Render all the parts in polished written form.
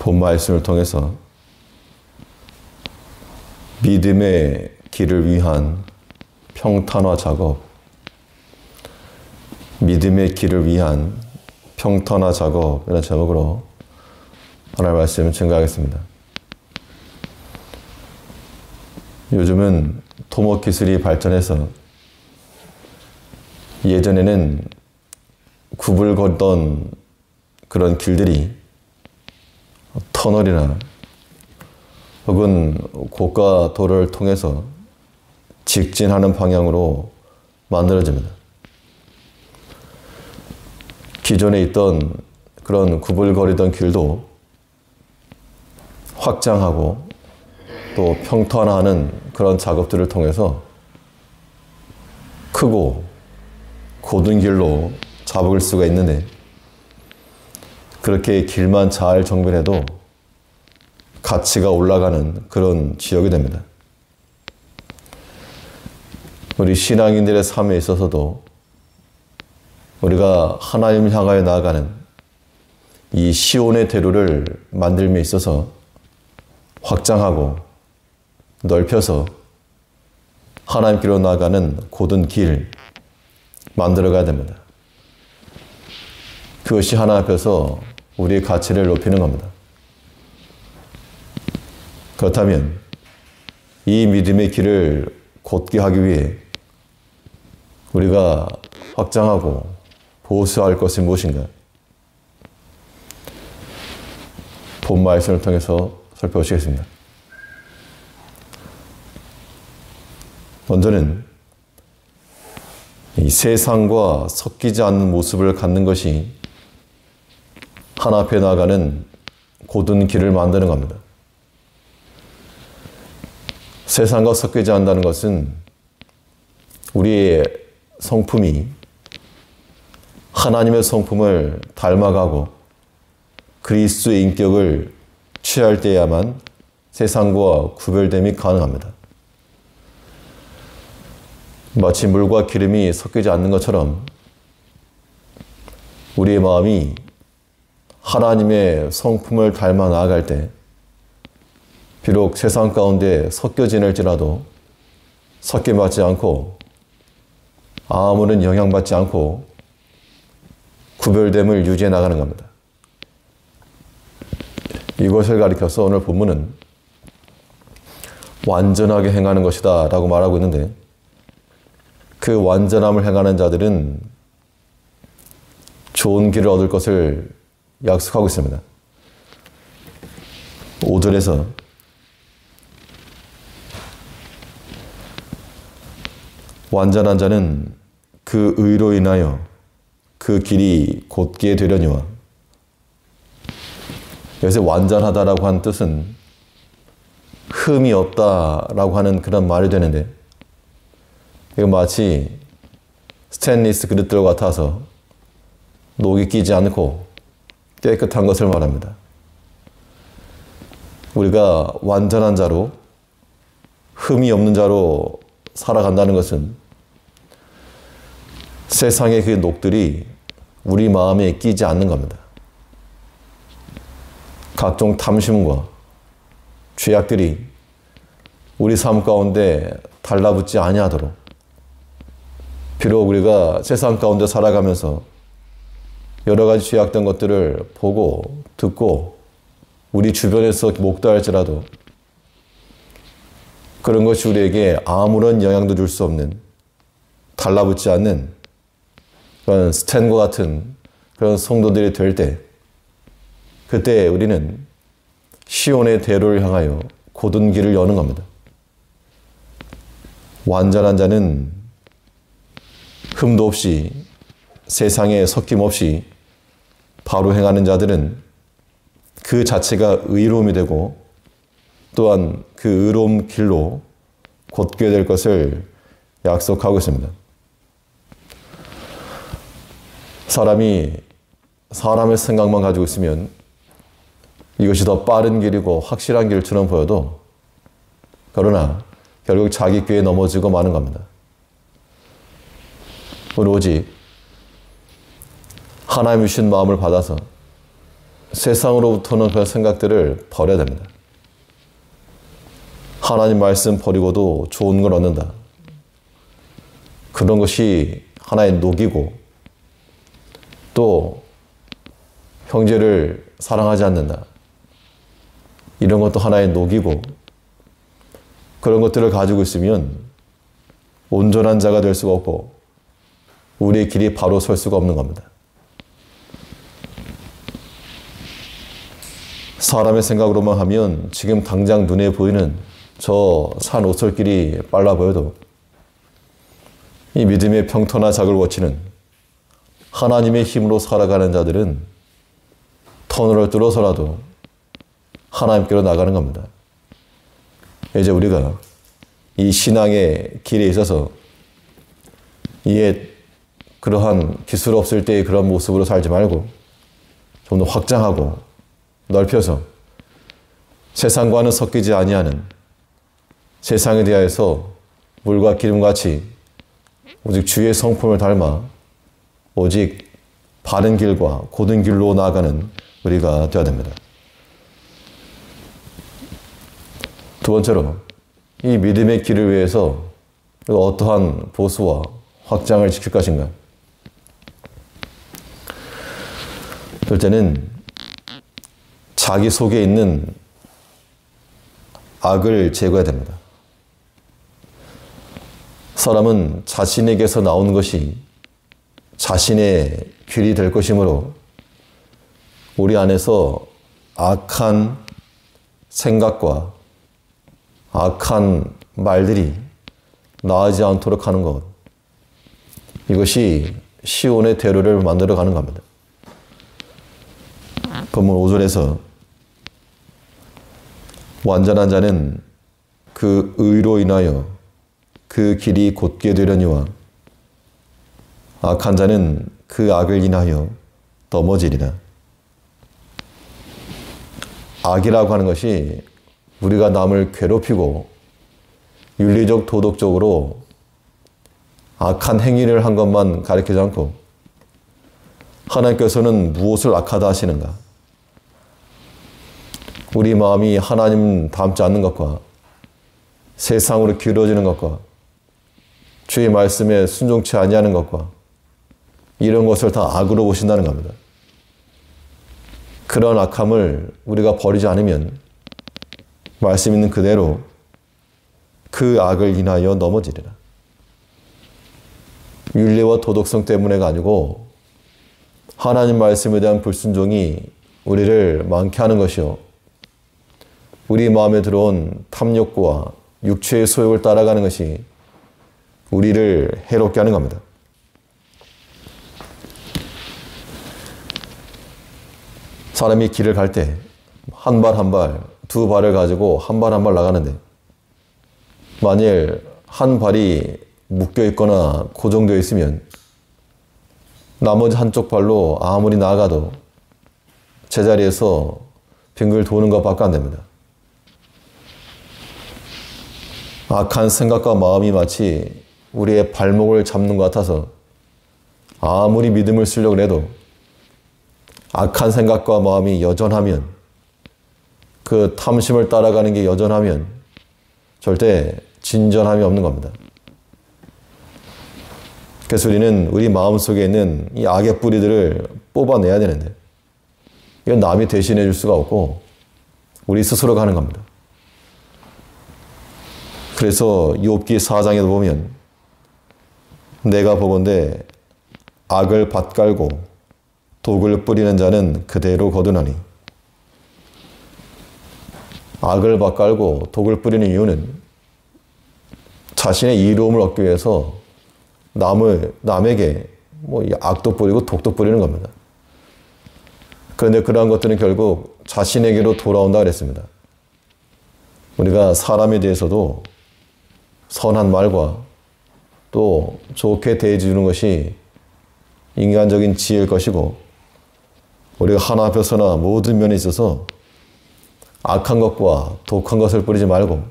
본 말씀을 통해서 믿음의 길을 위한 평탄화 작업, 믿음의 길을 위한 평탄화 작업이라는 제목으로 하나님의 말씀을 증거하겠습니다. 요즘은 토목 기술이 발전해서 예전에는 구불걷던 그런 길들이 터널이나 혹은 고가 도로를 통해서 직진하는 방향으로 만들어집니다. 기존에 있던 그런 구불거리던 길도 확장하고 또 평탄화하는 그런 작업들을 통해서 크고 고든 길로 잡을 수가 있는데, 그렇게 길만 잘 정비해도 가치가 올라가는 그런 지역이 됩니다. 우리 신앙인들의 삶에 있어서도 우리가 하나님을 향하여 나아가는 이 시온의 대로를 만들며 있어서 확장하고 넓혀서 하나님께로 나아가는 고든 길 만들어가야 됩니다. 그것이 하나님 앞에서 우리의 가치를 높이는 겁니다. 그렇다면 이 믿음의 길을 곧게 하기 위해 우리가 확장하고 보수할 것이 무엇인가? 본 말씀을 통해서 살펴보시겠습니다. 먼저는 이 세상과 섞이지 않는 모습을 갖는 것이 하나님 앞에 나아가는 고든 길을 만드는 겁니다. 세상과 섞이지 않는다는 것은 우리의 성품이 하나님의 성품을 닮아가고 그리스도의 인격을 취할 때야만 세상과 구별됨이 가능합니다. 마치 물과 기름이 섞이지 않는 것처럼 우리의 마음이 하나님의 성품을 닮아 나아갈 때 비록 세상 가운데 섞여 지낼지라도 섞임받지 않고 아무런 영향받지 않고 구별됨을 유지해 나가는 겁니다. 이것을 가리켜서 오늘 본문은 완전하게 행하는 것이다 라고 말하고 있는데, 그 완전함을 행하는 자들은 좋은 길을 얻을 것을 약속하고 있습니다. 5절에서 완전한 자는 그 의로 인하여 그 길이 곧게 되려니와. 여기서 완전하다라고 하는 뜻은 흠이 없다라고 하는 그런 말이 되는데, 이거 마치 스테인리스 그릇들 같아서 녹이 끼지 않고 깨끗한 것을 말합니다. 우리가 완전한 자로, 흠이 없는 자로 살아간다는 것은 세상의 그 녹들이 우리 마음에 끼지 않는 겁니다. 각종 탐심과 죄악들이 우리 삶 가운데 달라붙지 아니하도록, 비록 우리가 세상 가운데 살아가면서 여러 가지 죄악된 것들을 보고 듣고 우리 주변에서 목도할지라도 그런 것이 우리에게 아무런 영향도 줄 수 없는, 달라붙지 않는 그런 스탠과 같은 그런 성도들이 될 때, 그때 우리는 시온의 대로를 향하여 고든 길을 여는 겁니다. 완전한 자는 흠도 없이 세상에 섞임 없이 바로 행하는 자들은 그 자체가 의로움이 되고 또한 그 의로움 길로 곧게 될 것을 약속하고 있습니다. 사람이 사람의 생각만 가지고 있으면 이것이 더 빠른 길이고 확실한 길처럼 보여도, 그러나 결국 자기 꾀에 넘어지고 마는 겁니다. 우리 오직 하나님이 주신 마음을 받아서 세상으로부터는 그런 생각들을 버려야 됩니다. 하나님 말씀 버리고도 좋은 걸 얻는다. 그런 것이 하나의 녹이고, 또 형제를 사랑하지 않는다. 이런 것도 하나의 녹이고, 그런 것들을 가지고 있으면 온전한 자가 될 수가 없고 우리의 길이 바로 설 수가 없는 겁니다. 사람의 생각으로만 하면 지금 당장 눈에 보이는 저 산 오솔길이 빨라 보여도 이 믿음의 평터나 작을 거치는 하나님의 힘으로 살아가는 자들은 터널을 뚫어서라도 하나님께로 나가는 겁니다. 이제 우리가 이 신앙의 길에 있어서 이에 그러한 기술 없을 때의 그런 모습으로 살지 말고 좀 더 확장하고 넓혀서 세상과는 섞이지 아니하는, 세상에 대하여서 물과 기름같이 오직 주의 성품을 닮아 오직 바른 길과 곧은 길로 나아가는 우리가 되어야 됩니다. 두 번째로, 이 믿음의 길을 위해서 어떠한 보수와 확장을 지킬 것인가? 둘째는 자기 속에 있는 악을 제거해야 됩니다. 사람은 자신에게서 나오는 것이 자신의 길이 될 것이므로 우리 안에서 악한 생각과 악한 말들이 나오지 않도록 하는 것, 이것이 시온의 대로를 만들어 가는 겁니다. 본문 5절에서 완전한 자는 그 의로 인하여 그 길이 곧게 되려니와 악한 자는 그 악을 인하여 넘어지리라. 악이라고 하는 것이 우리가 남을 괴롭히고 윤리적 도덕적으로 악한 행위를 한 것만 가리키지 않고 하나님께서는 무엇을 악하다 하시는가? 우리 마음이 하나님 닮지 않는 것과 세상으로 기울어지는 것과 주의 말씀에 순종치 아니하는 것과 이런 것을 다 악으로 보신다는 겁니다. 그런 악함을 우리가 버리지 않으면 말씀 있는 그대로 그 악을 인하여 넘어지리라. 윤리와 도덕성 때문에가 아니고 하나님 말씀에 대한 불순종이 우리를 많게 하는 것이요, 우리 마음에 들어온 탐욕과 육체의 소욕을 따라가는 것이 우리를 해롭게 하는 겁니다. 사람이 길을 갈 때 한 발 한 발, 두 발을 가지고 한 발 한 발 나가는데 만일 한 발이 묶여 있거나 고정되어 있으면 나머지 한쪽 발로 아무리 나아가도 제자리에서 빙글 도는 것밖에 안 됩니다. 악한 생각과 마음이 마치 우리의 발목을 잡는 것 같아서 아무리 믿음을 쓰려고 해도 악한 생각과 마음이 여전하면, 그 탐심을 따라가는 게 여전하면 절대 진전함이 없는 겁니다. 그래서 우리는 우리 마음속에 있는 이 악의 뿌리들을 뽑아내야 되는데 이건 남이 대신해 줄 수가 없고 우리 스스로가 하는 겁니다. 그래서 욥기 4장에도 보면 내가 보건대 악을 밭갈고 독을 뿌리는 자는 그대로 거두나니, 악을 밭갈고 독을 뿌리는 이유는 자신의 이로움을 얻기 위해서 남에게 악도 뿌리고 독도 뿌리는 겁니다. 그런데 그러한 것들은 결국 자신에게로 돌아온다 그랬습니다. 우리가 사람에 대해서도 선한 말과 또 좋게 대해주는 것이 인간적인 지혜일 것이고, 우리가 하나 앞에서나 모든 면에 있어서 악한 것과 독한 것을 뿌리지 말고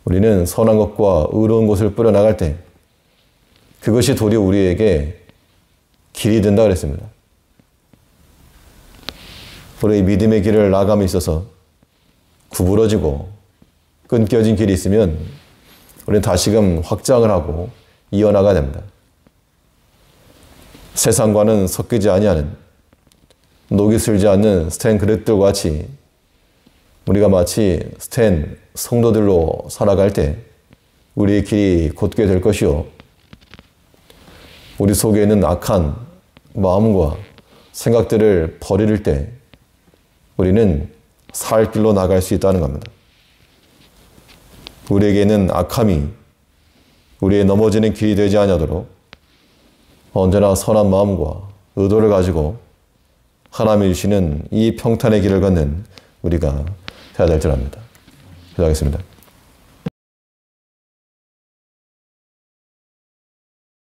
우리는 선한 것과 의로운 것을 뿌려나갈 때 그것이 도리어 우리에게 길이 된다 그랬습니다. 우리의 믿음의 길을 나감에 있어서 구부러지고 끊겨진 길이 있으면 우리는 다시금 확장을 하고 이어나가야 됩니다. 세상과는 섞이지 아니하는 녹이 슬지 않는 스텐 그릇들과 같이 우리가 마치 스텐 성도들로 살아갈 때 우리의 길이 곧게 될 것이요. 우리 속에 있는 악한 마음과 생각들을 버릴 때 우리는 살 길로 나갈 수 있다는 겁니다. 우리에게는 악함이 우리의 넘어지는 길이 되지 않도록 언제나 선한 마음과 의도를 가지고 하나님이 주시는 이 평탄의 길을 걷는 우리가 해야 될 줄 압니다. 기도하겠습니다.